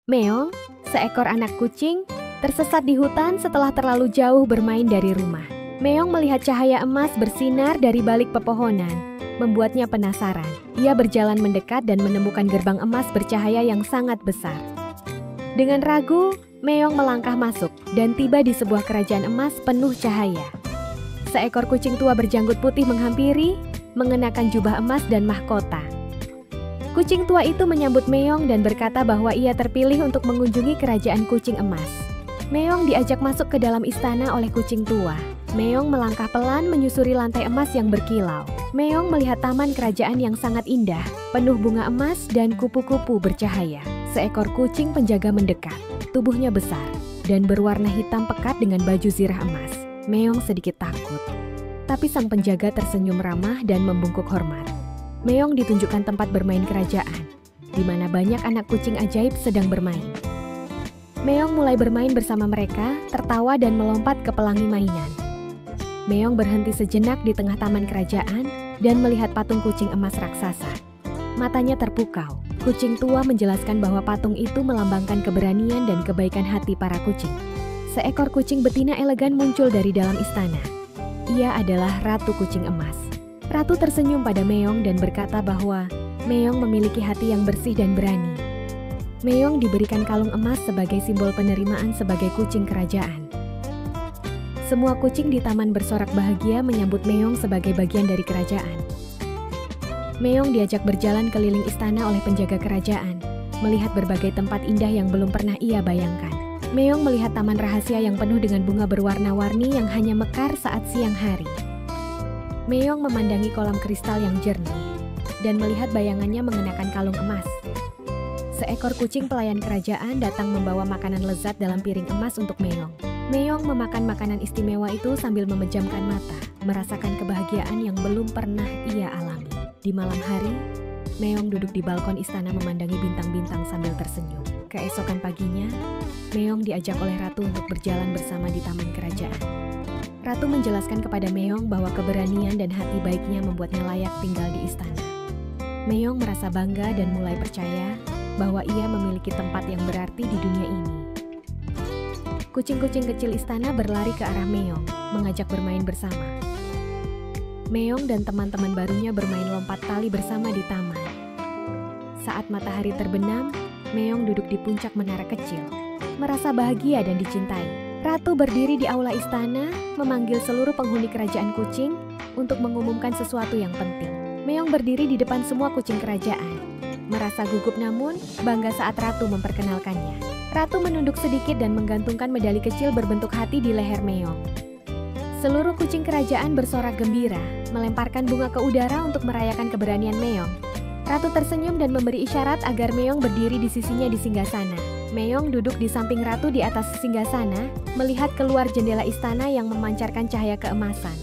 Meong, seekor anak kucing, tersesat di hutan setelah terlalu jauh bermain dari rumah. Meong melihat cahaya emas bersinar dari balik pepohonan, membuatnya penasaran. Ia berjalan mendekat dan menemukan gerbang emas bercahaya yang sangat besar. Dengan ragu, Meong melangkah masuk dan tiba di sebuah kerajaan emas penuh cahaya. Seekor kucing tua berjanggut putih menghampiri, mengenakan jubah emas dan mahkota. Kucing tua itu menyambut Meong dan berkata bahwa ia terpilih untuk mengunjungi kerajaan kucing emas. Meong diajak masuk ke dalam istana oleh kucing tua. Meong melangkah pelan menyusuri lantai emas yang berkilau. Meong melihat taman kerajaan yang sangat indah, penuh bunga emas dan kupu-kupu bercahaya. Seekor kucing penjaga mendekat. Tubuhnya besar dan berwarna hitam pekat dengan baju zirah emas. Meong sedikit takut, tapi sang penjaga tersenyum ramah dan membungkuk hormat. Meong ditunjukkan tempat bermain kerajaan, di mana banyak anak kucing ajaib sedang bermain. Meong mulai bermain bersama mereka, tertawa dan melompat ke pelangi mainan. Meong berhenti sejenak di tengah taman kerajaan dan melihat patung kucing emas raksasa. Matanya terpukau. Kucing tua menjelaskan bahwa patung itu melambangkan keberanian dan kebaikan hati para kucing. Seekor kucing betina elegan muncul dari dalam istana. Ia adalah Ratu Kucing Emas. Ratu tersenyum pada Meong dan berkata bahwa Meong memiliki hati yang bersih dan berani. Meong diberikan kalung emas sebagai simbol penerimaan sebagai kucing kerajaan. Semua kucing di taman bersorak bahagia menyambut Meong sebagai bagian dari kerajaan. Meong diajak berjalan keliling istana oleh penjaga kerajaan, melihat berbagai tempat indah yang belum pernah ia bayangkan. Meong melihat taman rahasia yang penuh dengan bunga berwarna-warni yang hanya mekar saat siang hari. Meong memandangi kolam kristal yang jernih dan melihat bayangannya mengenakan kalung emas. Seekor kucing pelayan kerajaan datang membawa makanan lezat dalam piring emas untuk Meong. Meong memakan makanan istimewa itu sambil memejamkan mata, merasakan kebahagiaan yang belum pernah ia alami. Di malam hari, Meong duduk di balkon istana memandangi bintang-bintang sambil tersenyum. Keesokan paginya, Meong diajak oleh Ratu untuk berjalan bersama di taman kerajaan. Ratu menjelaskan kepada Meong bahwa keberanian dan hati baiknya membuatnya layak tinggal di istana. Meong merasa bangga dan mulai percaya bahwa ia memiliki tempat yang berarti di dunia ini. Kucing-kucing kecil istana berlari ke arah Meong, mengajak bermain bersama. Meong dan teman-teman barunya bermain lompat tali bersama di taman. Saat matahari terbenam, Meong duduk di puncak menara kecil, merasa bahagia dan dicintai. Ratu berdiri di aula istana, memanggil seluruh penghuni kerajaan kucing untuk mengumumkan sesuatu yang penting. Meong berdiri di depan semua kucing kerajaan, merasa gugup namun bangga saat Ratu memperkenalkannya. Ratu menunduk sedikit dan menggantungkan medali kecil berbentuk hati di leher Meong. Seluruh kucing kerajaan bersorak gembira, melemparkan bunga ke udara untuk merayakan keberanian Meong. Ratu tersenyum dan memberi isyarat agar Meong berdiri di sisinya di singgasana. Meong duduk di samping Ratu di atas singgasana, melihat keluar jendela istana yang memancarkan cahaya keemasan.